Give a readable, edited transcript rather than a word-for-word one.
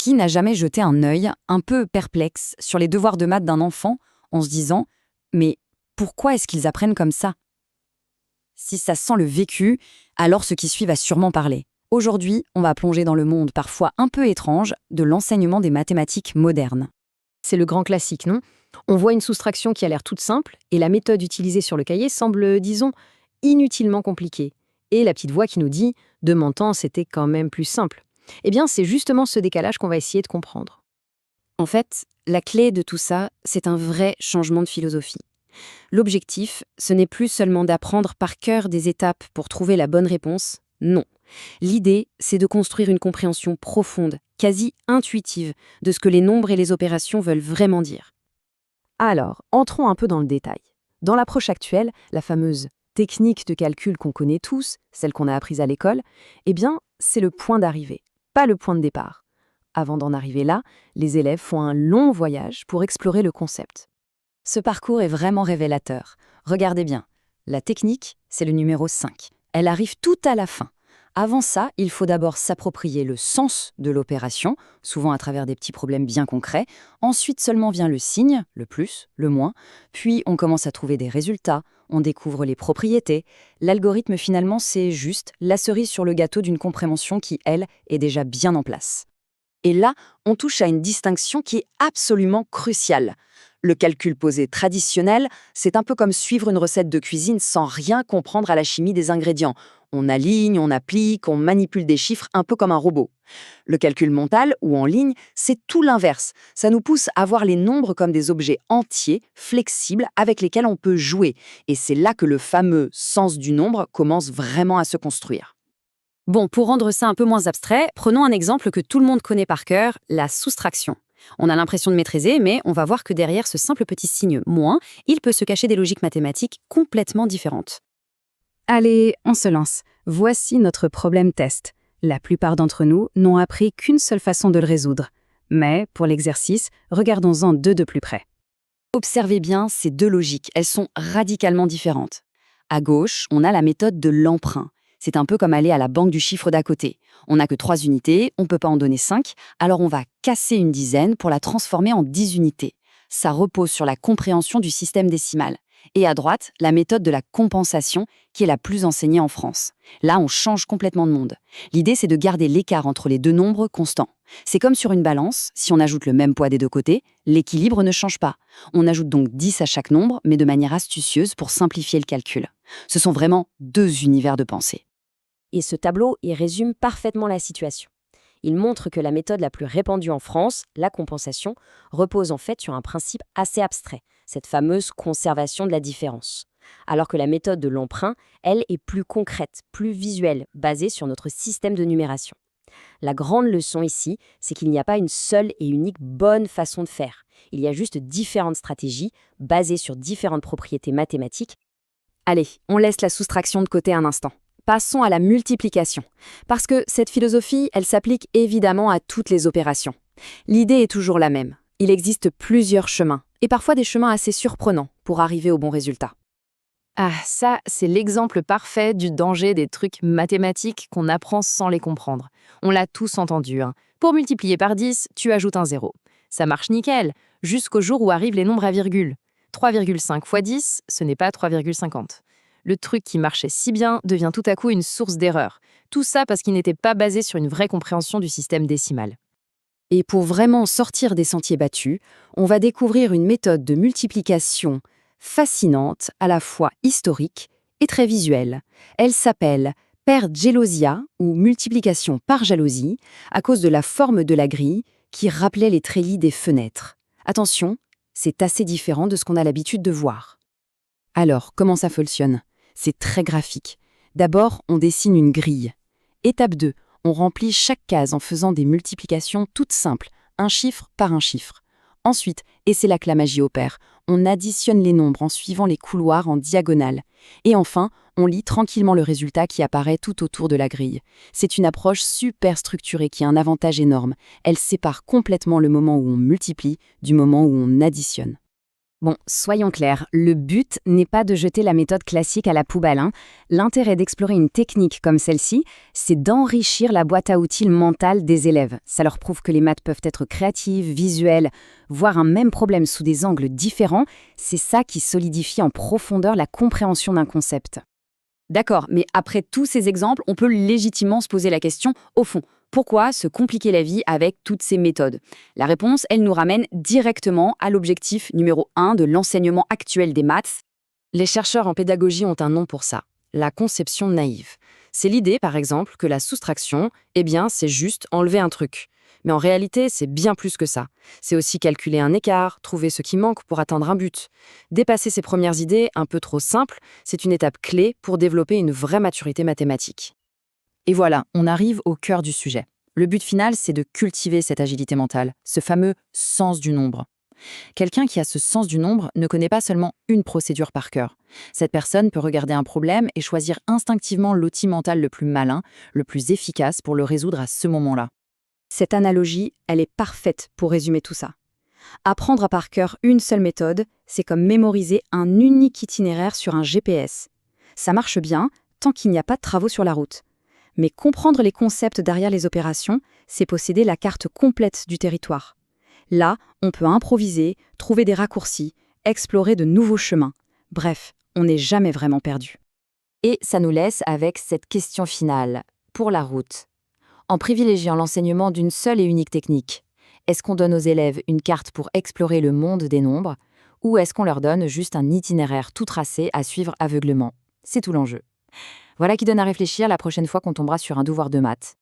Qui n'a jamais jeté un œil un peu perplexe sur les devoirs de maths d'un enfant en se disant « Mais pourquoi est-ce qu'ils apprennent comme ça ?» Si ça sent le vécu, alors ce qui suit va sûrement parler. Aujourd'hui, on va plonger dans le monde parfois un peu étrange de l'enseignement des mathématiques modernes. C'est le grand classique, non? On voit une soustraction qui a l'air toute simple et la méthode utilisée sur le cahier semble, disons, inutilement compliquée. Et la petite voix qui nous dit « de mon temps, c'était quand même plus simple ». Eh bien, c'est justement ce décalage qu'on va essayer de comprendre. En fait, la clé de tout ça, c'est un vrai changement de philosophie. L'objectif, ce n'est plus seulement d'apprendre par cœur des étapes pour trouver la bonne réponse, non. L'idée, c'est de construire une compréhension profonde, quasi intuitive, de ce que les nombres et les opérations veulent vraiment dire. Alors, entrons un peu dans le détail. Dans l'approche actuelle, la fameuse technique de calcul qu'on connaît tous, celle qu'on a apprise à l'école, eh bien, c'est le point d'arrivée, pas le point de départ. Avant d'en arriver là, les élèves font un long voyage pour explorer le concept. Ce parcours est vraiment révélateur. Regardez bien. La technique, c'est le numéro 5. Elle arrive tout à la fin. Avant ça, il faut d'abord s'approprier le sens de l'opération, souvent à travers des petits problèmes bien concrets. Ensuite seulement vient le signe, le plus, le moins. Puis on commence à trouver des résultats, on découvre les propriétés. L'algorithme finalement, c'est juste la cerise sur le gâteau d'une compréhension qui, elle, est déjà bien en place. Et là, on touche à une distinction qui est absolument cruciale. Le calcul posé traditionnel, c'est un peu comme suivre une recette de cuisine sans rien comprendre à la chimie des ingrédients. On aligne, on applique, on manipule des chiffres un peu comme un robot. Le calcul mental ou en ligne, c'est tout l'inverse. Ça nous pousse à voir les nombres comme des objets entiers, flexibles, avec lesquels on peut jouer. Et c'est là que le fameux sens du nombre commence vraiment à se construire. Bon, pour rendre ça un peu moins abstrait, prenons un exemple que tout le monde connaît par cœur, la soustraction. On a l'impression de maîtriser, mais on va voir que derrière ce simple petit signe « moins », il peut se cacher des logiques mathématiques complètement différentes. Allez, on se lance. Voici notre problème test. La plupart d'entre nous n'ont appris qu'une seule façon de le résoudre. Mais, pour l'exercice, regardons-en deux de plus près. Observez bien ces deux logiques, elles sont radicalement différentes. À gauche, on a la méthode de l'emprunt. C'est un peu comme aller à la banque du chiffre d'à côté. On n'a que 3 unités, on ne peut pas en donner 5, alors on va casser une dizaine pour la transformer en 10 unités. Ça repose sur la compréhension du système décimal. Et à droite, la méthode de la compensation, qui est la plus enseignée en France. Là, on change complètement de monde. L'idée, c'est de garder l'écart entre les deux nombres constants. C'est comme sur une balance, si on ajoute le même poids des deux côtés, l'équilibre ne change pas. On ajoute donc 10 à chaque nombre, mais de manière astucieuse pour simplifier le calcul. Ce sont vraiment deux univers de pensée. Et ce tableau, il résume parfaitement la situation. Il montre que la méthode la plus répandue en France, la compensation, repose en fait sur un principe assez abstrait, cette fameuse conservation de la différence. Alors que la méthode de l'emprunt, elle, est plus concrète, plus visuelle, basée sur notre système de numération. La grande leçon ici, c'est qu'il n'y a pas une seule et unique bonne façon de faire. Il y a juste différentes stratégies basées sur différentes propriétés mathématiques. Allez, on laisse la soustraction de côté un instant. Passons à la multiplication. Parce que cette philosophie, elle s'applique évidemment à toutes les opérations. L'idée est toujours la même. Il existe plusieurs chemins, et parfois des chemins assez surprenants pour arriver au bon résultat. Ah, ça, c'est l'exemple parfait du danger des trucs mathématiques qu'on apprend sans les comprendre. On l'a tous entendu, hein. Pour multiplier par 10, tu ajoutes un 0. Ça marche nickel, jusqu'au jour où arrivent les nombres à virgule. 3,5 fois 10, ce n'est pas 3,50. Le truc qui marchait si bien devient tout à coup une source d'erreur. Tout ça parce qu'il n'était pas basé sur une vraie compréhension du système décimal. Et pour vraiment sortir des sentiers battus, on va découvrir une méthode de multiplication fascinante, à la fois historique et très visuelle. Elle s'appelle per gelosia ou multiplication par jalousie à cause de la forme de la grille qui rappelait les treillis des fenêtres. Attention, c'est assez différent de ce qu'on a l'habitude de voir. Alors, comment ça fonctionne ? C'est très graphique. D'abord, on dessine une grille. Étape 2, on remplit chaque case en faisant des multiplications toutes simples, un chiffre par un chiffre. Ensuite, et c'est là que la magie opère, on additionne les nombres en suivant les couloirs en diagonale. Et enfin, on lit tranquillement le résultat qui apparaît tout autour de la grille. C'est une approche super structurée qui a un avantage énorme. Elle sépare complètement le moment où on multiplie du moment où on additionne. Bon, soyons clairs, le but n'est pas de jeter la méthode classique à la poubelle, hein. L'intérêt d'explorer une technique comme celle-ci, c'est d'enrichir la boîte à outils mentale des élèves. Ça leur prouve que les maths peuvent être créatives, visuelles, voir un même problème sous des angles différents. C'est ça qui solidifie en profondeur la compréhension d'un concept. D'accord, mais après tous ces exemples, on peut légitimement se poser la question, au fond, pourquoi se compliquer la vie avec toutes ces méthodes? La réponse, elle nous ramène directement à l'objectif numéro 1 de l'enseignement actuel des maths. Les chercheurs en pédagogie ont un nom pour ça, la conception naïve. C'est l'idée, par exemple, que la soustraction, c'est juste enlever un truc. Mais en réalité, c'est bien plus que ça. C'est aussi calculer un écart, trouver ce qui manque pour atteindre un but. Dépasser ces premières idées un peu trop simples, c'est une étape clé pour développer une vraie maturité mathématique. Et voilà, on arrive au cœur du sujet. Le but final, c'est de cultiver cette agilité mentale, ce fameux sens du nombre. Quelqu'un qui a ce sens du nombre ne connaît pas seulement une procédure par cœur. Cette personne peut regarder un problème et choisir instinctivement l'outil mental le plus malin, le plus efficace pour le résoudre à ce moment-là. Cette analogie, elle est parfaite pour résumer tout ça. Apprendre à par cœur une seule méthode, c'est comme mémoriser un unique itinéraire sur un GPS. Ça marche bien tant qu'il n'y a pas de travaux sur la route. Mais comprendre les concepts derrière les opérations, c'est posséder la carte complète du territoire. Là, on peut improviser, trouver des raccourcis, explorer de nouveaux chemins. Bref, on n'est jamais vraiment perdu. Et ça nous laisse avec cette question finale, pour la route. En privilégiant l'enseignement d'une seule et unique technique, est-ce qu'on donne aux élèves une carte pour explorer le monde des nombres, ou est-ce qu'on leur donne juste un itinéraire tout tracé à suivre aveuglément? C'est tout l'enjeu. Voilà qui donne à réfléchir la prochaine fois qu'on tombera sur un devoir de maths.